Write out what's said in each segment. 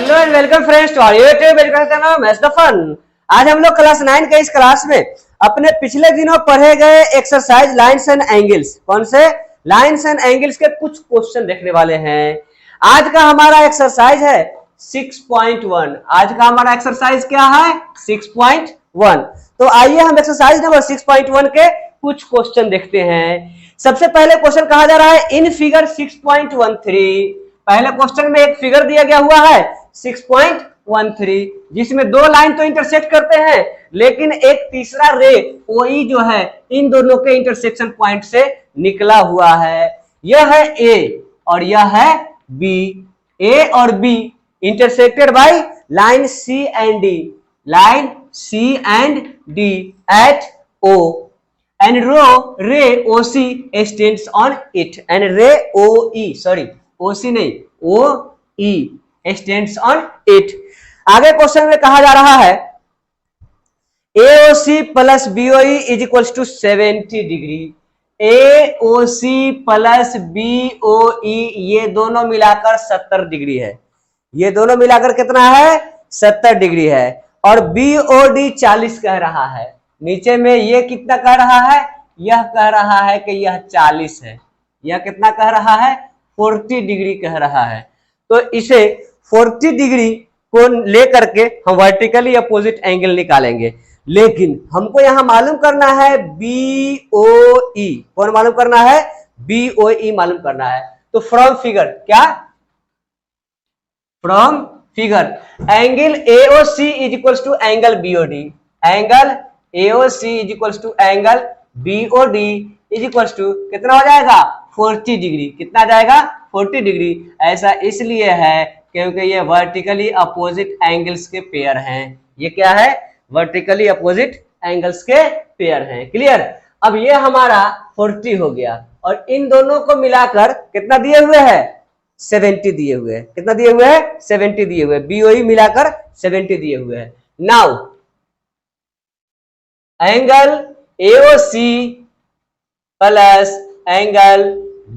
Hello and welcome friends to our YouTube channel maths the fun. आज हम लोग class 9 के इस क्लास में अपने पिछले दिनों पढ़े गए एक्सरसाइज लाइंस एंड एंगल्स, कौन से लाइंस एंड एंगल्स के कुछ क्वेश्चन देखने वाले हैं। आज का हमारा एक्सरसाइज है 6.1। आज का हमारा एक्सरसाइज क्या है? 6.1। तो आइए हम एक्सरसाइज नंबर 6.1 के कुछ क्वेश्चन देखते हैं। सबसे पहले क्वेश्चन कहा जा रहा है इन फिगर 6.13। पहले क्वेश्चन में एक फिगर दिया गया हुआ है 6.13, जिसमें दो लाइन तो इंटरसेक्ट करते हैं, लेकिन एक तीसरा रे OE जो है इन दोनों के इंटरसेक्शन पॉइंट से निकला हुआ है। यह है A और यह है B। A और B intersected by line C and D, line C and D at O and ray OC stands on it and ray OE OC नहीं OE stands on it। आगे क्वेश्चन में कहा जा रहा है AOC plus BOE is equals to 70 degree. AOC plus BOE ये दोनों मिलाकर 70 डिग्री है। ये दोनों मिलाकर कितना है? 70 डिग्री है। और BOD 40 कह रहा है। नीचे में ये कितना कह रहा है? यह कह रहा है कि यह 40 है। यह कितना कह रहा है? 40 डिग्री कह रहा है। तो इसे 40 डिग्री को लेकर के हम वर्टिकली अपोजिट एंगल निकालेंगे, लेकिन हमको यहां मालूम करना है BOE। कौन मालूम करना है? BOE मालूम करना है। तो फ्रॉम फिगर क्या? From figure angle AOC is equals to angle BOD। Angle AOC is equals to angle BOD is equals to कितना हो जाएगा? 40 डिग्री। कितना जाएगा? 40 डिग्री। ऐसा इसलिए है क्योंकि ये वर्टिकली अपोजिट एंगल्स के पेयर हैं। ये क्या है? वर्टिकली अपोजिट एंगल्स के पेयर हैं। क्लियर? अब ये हमारा 40 हो गया और इन दोनों को मिलाकर कितना दिए हुए हैं? 70 दिए हुए हैं। कितना दिए हुए हैं? 70 दिए हुए हैं। BOE मिलाकर 70 दिए हुए हैं। Now angle AOC plus angle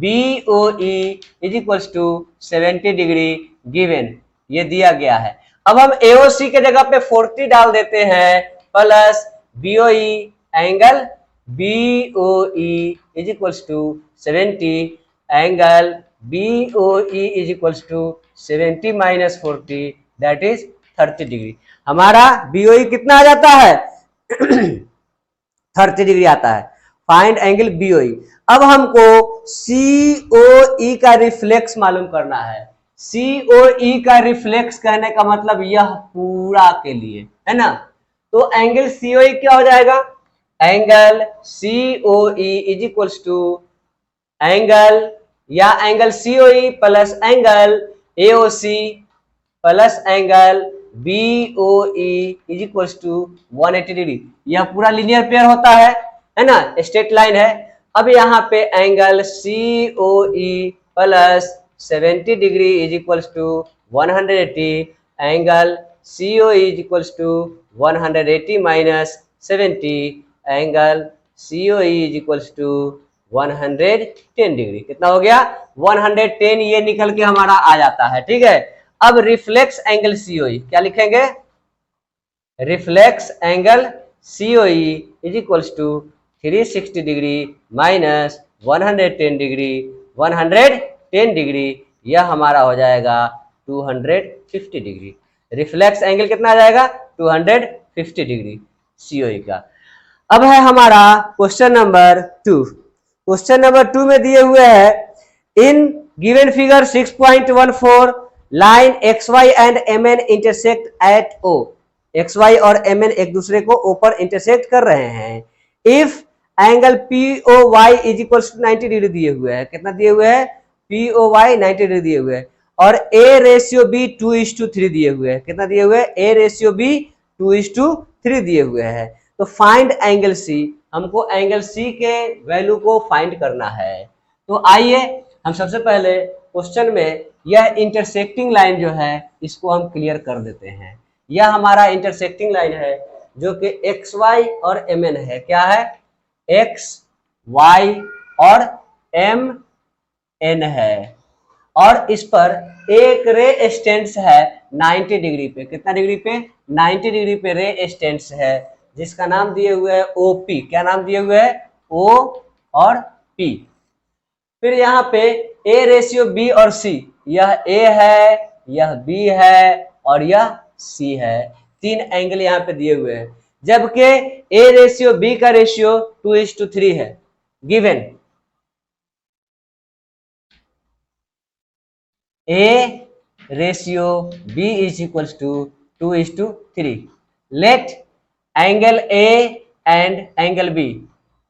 BOE is equals to 70 degree given, ये दिया गया है। अब हम AOC के जगह पे 40 डाल देते हैं plus BOE angle BOE is equals to 70 angle BOE is equals to 70 minus 40 that is 30 degree. हमारा BOE कितना आ जाता है? 30 डिग्री आता है। Find angle BOE। अब हमको COE का रिफ्लेक्स मालूम करना है। COE का रिफ्लेक्स कहने का मतलब यह पूरा के लिए है ना। तो एंगल COE क्या हो जाएगा? Angle COE is equals to angle या angle COE plus angle AOC plus angle BOE is equals to 180 degree. यह पूरा लीनियर पेयर होता है ना, स्ट्रेट लाइन है। अब यहाँ पे angle COE plus 70 degree is equals to 180 angle COE is equals to 180 minus 70 angle COE is equals to 110 degree. कितना हो गया? 110। ये निकल के हमारा आ जाता है। ठीक है। अब रिफ्लेक्स एंगल COE क्या लिखेंगे? Reflex angle COE is equals to 360 degree minus 110 degree. 110 degree यह हमारा हो जाएगा 250 डिग्री। रिफ्लेक्स एंगल कितना आ जाएगा? 250 डिग्री COE का। अब है हमारा क्वेश्चन नंबर 2। क्वेश्चन नंबर 2 में दिए हुए हैं in given figure 6.14 line XY and MN intersect at O। XY और MN एक दूसरे को O पर इंटरसेक्ट कर रहे हैं। If angle POY is equal to 90 degree दिए हुए हैं। कितना दिए हुए हैं? POY 90 डिग्री दिए हुए हैं। और A/B 2:3 दिए हुए हैं। कितना दिए हुए हैं? A/B 2:3 दिए हुए हैं। तो फाइंड एंगल C। हमको एंगल C के वैल्यू को फाइंड करना है। तो आइए हम सबसे पहले क्वेश्चन में यह इंटरसेक्टिंग लाइन जो है इसको हम क्लियर कर देते हैं। यह हमारा इंटरसेक्टिंग लाइन है जो कि XY और MN है। क्या है? XY और MN है। और इस पर एक रे स्टैंड्स है 90 डिग्री पे। कितना डिग्री पे? 90 डिग्री पे रे स्टैंड्स है, जिसका नाम दिए हुए है ओपी। क्या नाम दिए हुए है? ओ और पी। फिर यहाँ पे ए रेशियो बी और सी, यह ए है, यह बी है और यह सी है। 3 एंगल यहाँ पे दिए हुए हैं, जबकि ए रेशियो बी का रेशियो 2:3 है given. A ratio B is equals to 2:3। Let angle A and angle B,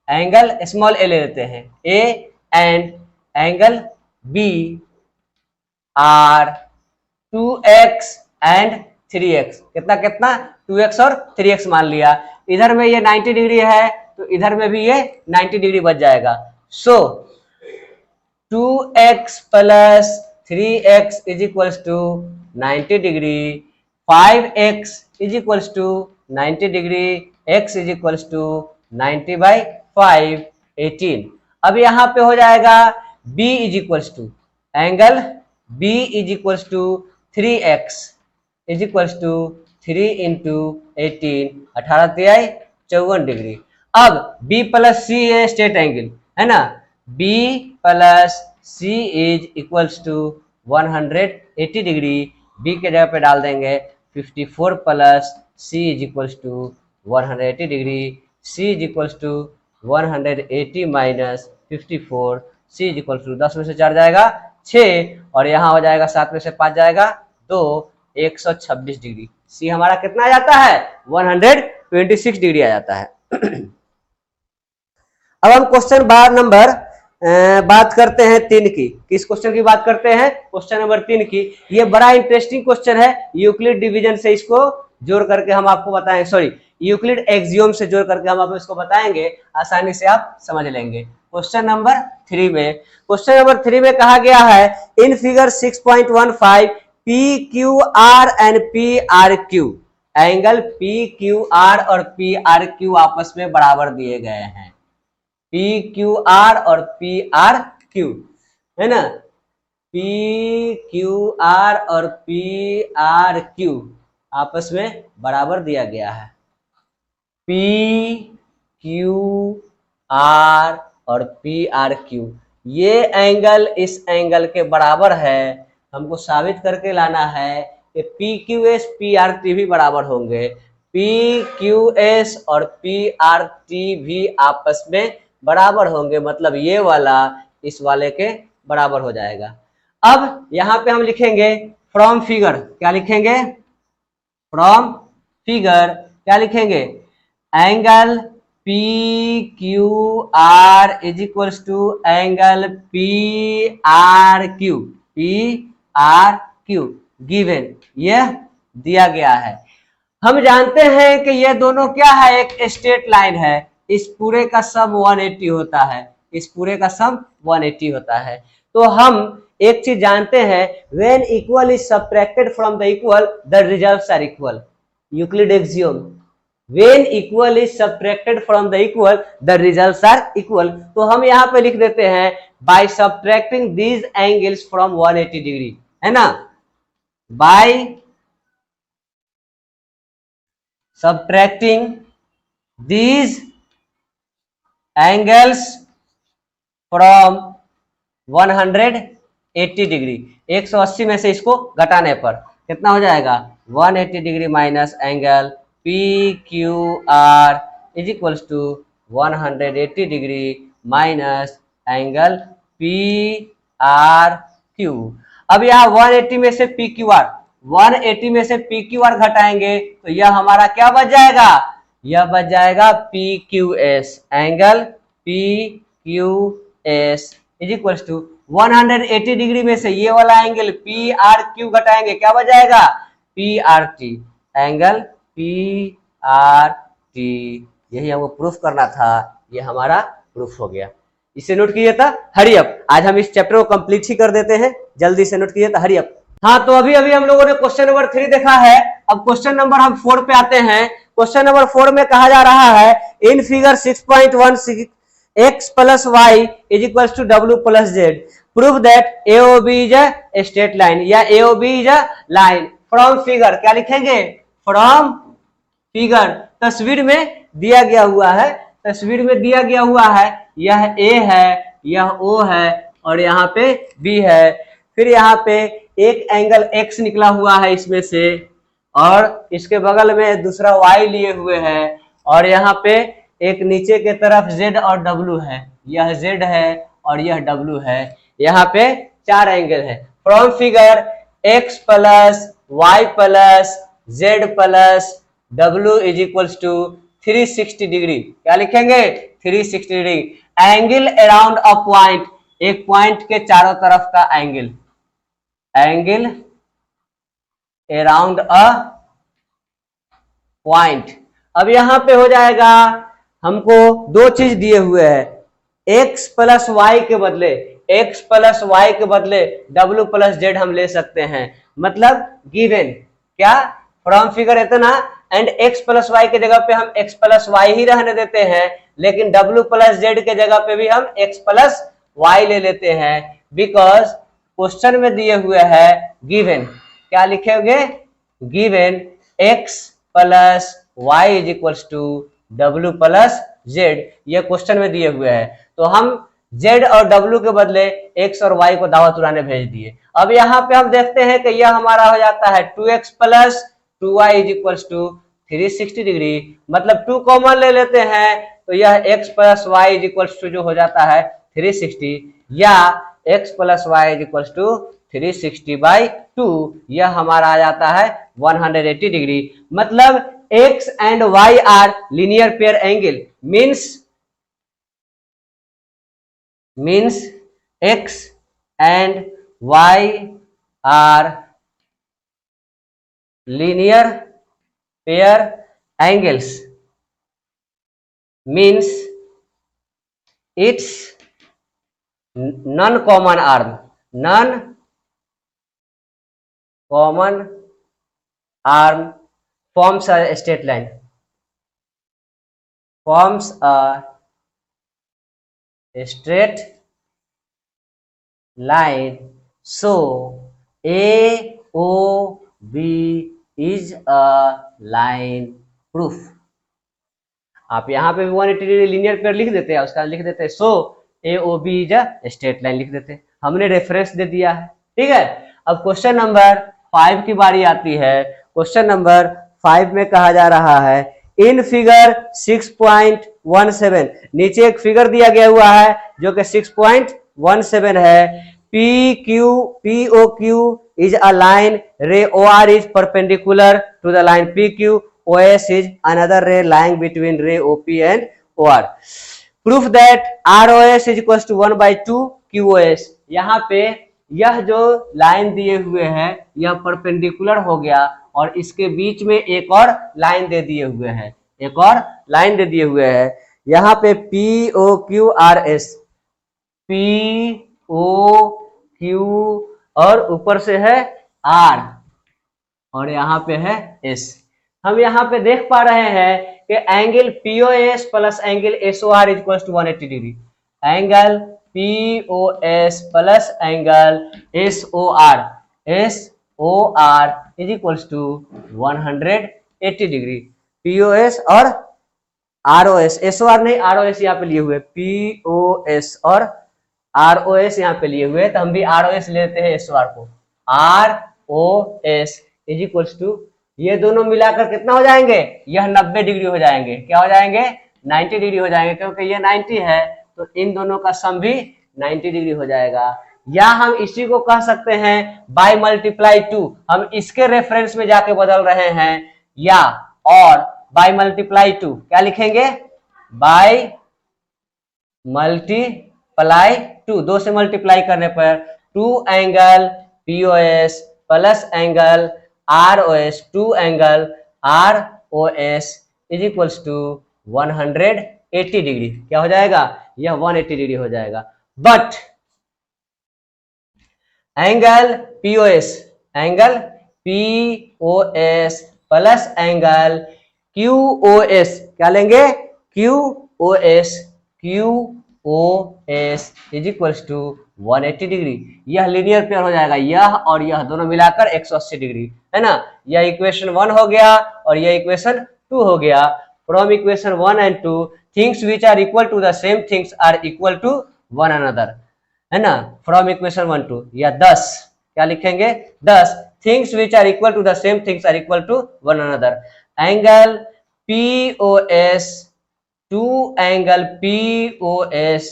angle small A ले लेते हैं, A and angle B are 2x and 3x। कितना कितना? 2x और 3x मान लिया। इधर में ये 90 डिग्री है तो इधर में भी ये 90 डिग्री बच जाएगा। So 2x plus 3x is equals to 90 degree, 5x is equals to 90 degree, x is equals to 90/5 18। अब यहाँ पे हो जाएगा b is equals to angle b is equals to 3x is equals to 3 into 18, 18 तिहाई 54 degree. अब b plus सी है straight angle है ना, b plus C is equals to 180 degree. b के जगह पे डाल देंगे 54 plus c is equals to 180 degree, c is equals to 180 minus 54, c is equals to 10 में से 4 जाएगा 6 और यहाँ हो जाएगा 7 में से 5 जाएगा 2, 126 डिग्री। c हमारा कितना आ जाता है? 126 डिग्री आ जाता है। अब हम क्वेश्चन बात करते हैं 3 की। किस क्वेश्चन की बात करते हैं? क्वेश्चन नंबर 3 की। ये बड़ा इंटरेस्टिंग क्वेश्चन है, यूक्लिड डिवीजन से इसको जोड़ करके हम आपको बताएं, सॉरी यूक्लिड एक्सियोम से जोड़ करके हम आपको इसको बताएंगे, आसानी से आप समझ लेंगे। क्वेश्चन नंबर 3 में कहा गया है in figure 6.15 P Q are and P R Q, angle P Q are और पी आर क्यू आपस में बराबर दिए गए हैं। पी क्यू आर और पी आर क्यू है ना, पी क्यू आर और पी आर क्यू आपस में बराबर दिया गया है। पी क्यू आर और पी आर क्यू, ये एंगल इस एंगल के बराबर है। हमको साबित करके लाना है कि P Q S P R T भी बराबर होंगे, पी क्यू एस और पी आर टी भी आपस में बराबर होंगे, मतलब ये वाला इस वाले के बराबर हो जाएगा। अब यहाँ पे हम लिखेंगे फ्रॉम फिगर, क्या लिखेंगे? फ्रॉम फिगर क्या लिखेंगे? Angle P Q R is equals to angle P R Q, P R Q given, यह दिया गया है। हम जानते हैं कि ये दोनों क्या है? एक स्ट्रेट लाइन है, इस पूरे का सम 180 होता है, इस पूरे का सम 180 होता है। तो हम एक चीज जानते हैं, when equal is subtracted from the equal the results are equal, Euclid axiom, when equal is subtracted from the equal the results are equal. तो हम यहाँ पे लिख देते हैं by subtracting these angles from 180 degree, है ना, by subtracting these angles from 180 degree, 180 में से इसको घटाने पर कितना हो जाएगा? 180 degree minus angle P Q R is equals to 180 degree minus angle P R Q. अब यहाँ 180 में से पी क्यू आर, 180 में से पी क्यू आर घटाएंगे तो यह हमारा क्या बच जाएगा? यह बच जाएगा P Q S, angle P Q S is equals to 180 degree में से ये वाला एंगल पी आर क्यू घटाएंगे, क्या बच जाएगा? P R T, angle P R T. यही हमको प्रूफ करना था, ये हमारा प्रूफ हो गया। इसे नोट कीजिए था, हरी अप। आज हम इस चैप्टर को कंप्लीट ही कर देते हैं, जल्दी से नोट कीजिए था, हरी अप। हाँ, तो अभी हम लोगों ने क्वेश्चन नंबर 3 देखा है। अब क्वेश्चन नंबर हम 4 पे आते हैं। क्वेश्चन नंबर 4 में कहा जा रहा है in figure 6.16 x plus Y is equals to w plus Z, prove that AOB is a straight line या AOB is a line from figure, क्या लिखेंगे? From figure. तस्वीर में दिया गया हुआ है, तस्वीर में दिया गया हुआ है, यह ए है, यह ओ है और यहाँ पे बी है। फिर यहाँ पे एक एंगल एक्स निकला हुआ है इसमें से और इसके बगल में दूसरा वाई लिए हुए है और यहाँ पे एक नीचे के तरफ जेड और डब्लू है, यह जेड है और यह डब्लू है। यहाँ पे 4 एंगल है। From figure X plus Y plus Z plus W is equals to 360 degree. क्या लिखेंगे? 360 degree. Angle around a point, एक पॉइंट के चारों तरफ का angle, angle around a point. अब यहां पे हो जाएगा, हमको 2 चीज दिए हुए हैं, x प्लस वाई के बदले, x प्लस वाई के बदले w प्लस जेड हम ले सकते हैं। मतलब गिवन क्या? फ्रॉम फिगर इतना एंड x प्लस वाई के जगह पे हम x प्लस वाई ही रहने देते हैं, लेकिन w प्लस जेड के जगह पे भी हम x प्लस वाई ले लेते हैं, बिकॉज क्वेश्चन में दिए हुए है गिवन। क्या लिखेंगे? Given x plus Y is equals to W plus Z, ये क्वेश्चन में दिए हुए हैं। तो हम z और w के बदले x और y को दावत उड़ाने भेज दिए। अब यहाँ पे हम देखते हैं कि यह हमारा हो जाता है 2x plus 2y is equals to 360 degree. मतलब 2 कॉमन ले लेते हैं तो यह x plus Y is equals to जो हो जाता है 360, या x plus Y is equals to 360/2, यह हमारा आ जाता है 180 डिग्री। मतलब x and y are linear pair angle, means x and y are linear pair angles, means its non-common arm, non-common arm forms a straight line, forms a straight line, so AOB is a line proof। आप यहाँ पे भी 180 degree linear pair लिख देते हैं, उसका लिख देते हैं सो AOB is a straight line लिख देते हैं, हमने रेफरेंस दे दिया है। ठीक है, अब क्वेश्चन नंबर 5 की बारी आती है। क्वेश्चन नंबर 5 में कहा जा रहा है इन फिगर 6.17, नीचे एक फिगर दिया गया हुआ है जो कि 6.17 है। POQ is a line, ray OR is perpendicular to the line PQ, OS is another ray lying between ray OP and OR. Proof that ROS is equals to 1/2 QOS। यहाँ पे यह जो लाइन दिए हुए हैं यह परपेंडिकुलर हो गया और इसके बीच में एक और लाइन दे दिए हुए हैं, एक और लाइन दे दिए हुए हैं। यहाँ पे POQRS, POQ और ऊपर से है R और यहाँ पे है S। हम यहाँ पे देख पा रहे हैं कि angle POS plus angle SOR is equal to 180 degree. Angle POS plus angle SOR is equal to 180 degree. POS और ROS, SOR नहीं ROS यहाँ पे लिए हुए, POS और ROS यहाँ पे लिए हुए, तो हम भी ROS लेते हैं SOR को। ROS इज इक्वल टू, ये दोनों मिलाकर कितना हो जाएंगे? यह 90 डिग्री हो जाएंगे। क्या हो जाएंगे? 90 डिग्री हो जाएंगे, क्योंकि ये 90 है तो इन दोनों का सम भी 90 डिग्री हो जाएगा। या हम इसी को कह सकते हैं बाय मल्टीप्लाई 2, हम इसके रेफरेंस में जाके बदल रहे हैं, या और बाय मल्टीप्लाई 2 क्या लिखेंगे? बाय मल्टीप्लाई 2, 2 से मल्टीप्लाई करने पर 2 angle POS plus angle ROS, 2 angle ROS is equals to 180 degree. क्या हो जाएगा? यह 180 डिग्री हो जाएगा। But angle POS plus angle QOS क्या लेंगे? QOS OS is equals to 180 degree. यह लीनियर पेयर हो जाएगा, यह और यह दोनों मिलाकर 180 डिग्री, है ना। यह इक्वेशन 1 हो गया और यह इक्वेशन 2 हो गया। From equation 1 and 2 things which are equal to the same things are equal to one another, है ना। फ्रॉम इक्वेशन 1 2 या 10 क्या लिखेंगे, 10 things which are equal to the same things are equal to one another. Angle POS, 2 angle POS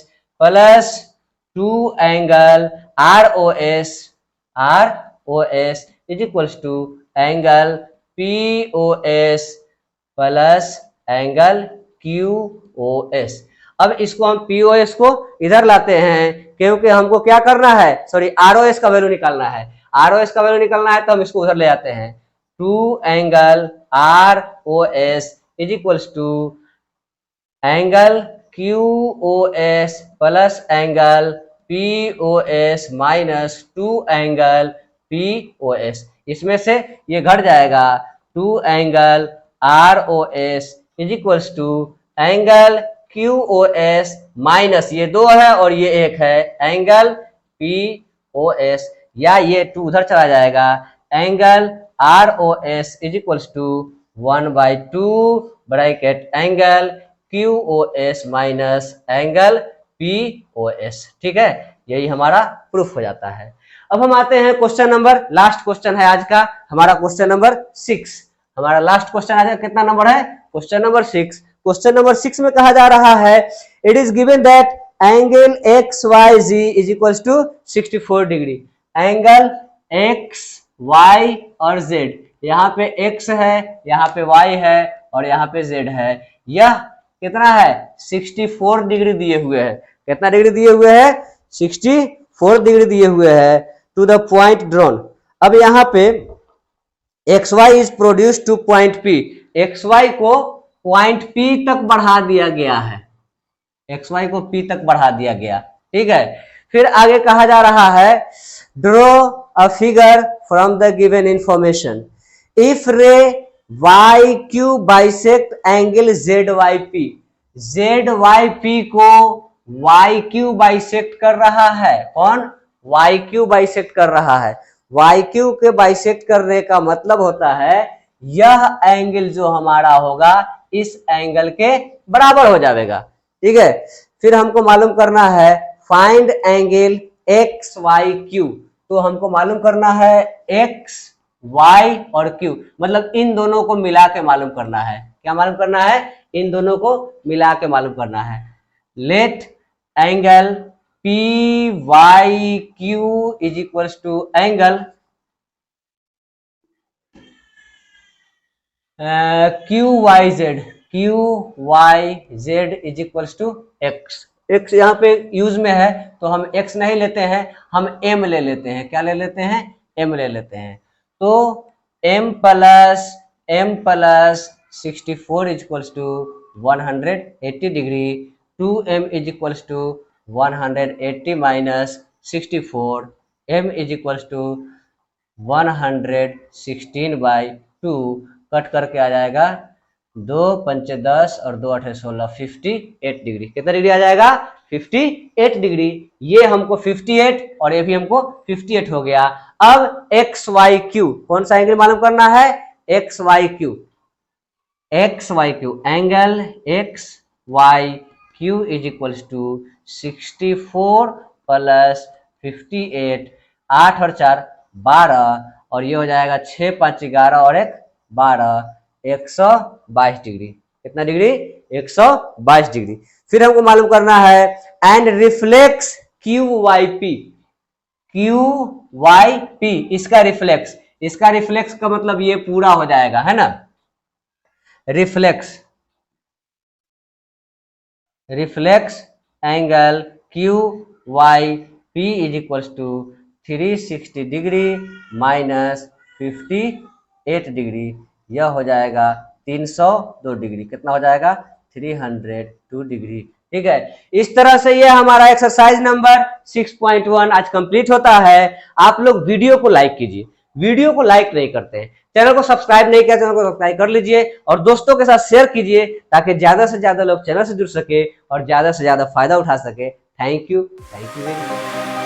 plus 2 angle ROS is equals to angle POS plus angle QOS। अब इसको हम POS को इधर लाते हैं क्योंकि हमको क्या करना है, सॉरी ROS का वैल्यू निकालना है। ROS का वैल्यू निकालना है तो हम इसको उधर ले आते हैं। 2 angle ROS is equals to angle QOS plus angle POS minus 2 angle POS। इसमें से ये घट जाएगा, 2 angle ROS is equals to angle QOS minus ये 2 है और ये 1 है एंगल POS, या ये 2 उधर चला जाएगा। Angle ROS is equals to 1/2 bracket angle QOS minus angle POS। ठीक है, यही हमारा प्रूफ हो जाता है। अब हम आते हैं क्वेश्चन नंबर, लास्ट क्वेश्चन है आज का हमारा, क्वेश्चन नंबर 6। हमारा लास्ट क्वेश्चन आज का कितना नंबर है, क्वेश्चन नंबर 6। क्वेश्चन नंबर 6 में कहा जा रहा है it is given that angle XYZ is equals to 64 degree. Angle X, Y और Z, यहाँ पे X है, यहाँ पे Y है और यहाँ पे Z है। यह कितना है, 64 डिग्री दिए हुए है। कितना डिग्री दिए हुए है, 64 डिग्री दिए हुए है टू द पॉइंट ड्रॉन। अब यहाँ पे XY is produce two point P। XY को पॉइंट P तक बढ़ा दिया गया है, XY को P तक बढ़ा दिया गया। ठीक है, फिर आगे कहा जा रहा है draw a figure from the given information. If रे YQ bisect angle ZYP, ZYP को YQ बाइसेक्ट कर रहा है। कौन, YQ बाइसेक्ट कर रहा है। YQ के बाइसेक्ट करने का मतलब होता है यह एंगल जो हमारा होगा इस एंगल के बराबर हो जाएगा। ठीक है, फिर हमको मालूम करना है फाइंड एंगल XYQ। तो हमको मालूम करना है X, Y और Q, मतलब इन दोनों को मिला के मालूम करना है। क्या मालूम करना है, इन दोनों को मिला के मालूम करना है। Let angle PYQ is equals to angle QYZ is equals to X। X यहाँ पे यूज में है तो हम X नहीं लेते हैं, हम M ले लेते हैं। क्या ले लेते हैं, M ले लेते हैं। तो M plus 64 is equals to 180 degree, 2M is equals to 180 minus 64, M is equals to 116/2, cut करके आ जाएगा 2 पंचे 10 और 2 8 16, 58 डिग्री। कितना डिग्री आ जाएगा, 58 डिग्री। ये हमको 58 और ये भी हमको 58 हो गया। अब XYQ, कौन सा एंगल मालूम करना है, XYQ angle XYQ is equals to 64 plus 58, 8 और 4 12 और ये हो जाएगा 6 5 11 और 1 12, 122 डिग्री। कितना डिग्री, 122 डिग्री। फिर हमको मालूम करना है एंड रिफ्लेक्स QYP, इसका रिफ्लेक्स का मतलब ये पूरा हो जाएगा, है ना। Reflex angle QYP is equals to 360 degree minus 58 degree, यह हो जाएगा 302 डिग्री। कितना हो जाएगा, 302 डिग्री। ठीक है, इस तरह से ये हमारा एक्सरसाइज नंबर 6.1 आज कंप्लीट होता है। आप लोग वीडियो को लाइक कीजिए, वीडियो को लाइक नहीं करते हैं। चैनल को सब्सक्राइब नहीं किया, चैनल को सब्सक्राइब कर लीजिए और दोस्तों के साथ शेयर कीजिए ताकि ज्यादा से ज्यादा लोग चैनल से जुड़ सके और ज्यादा से ज्यादा फायदा उठा सके। Thank you very much.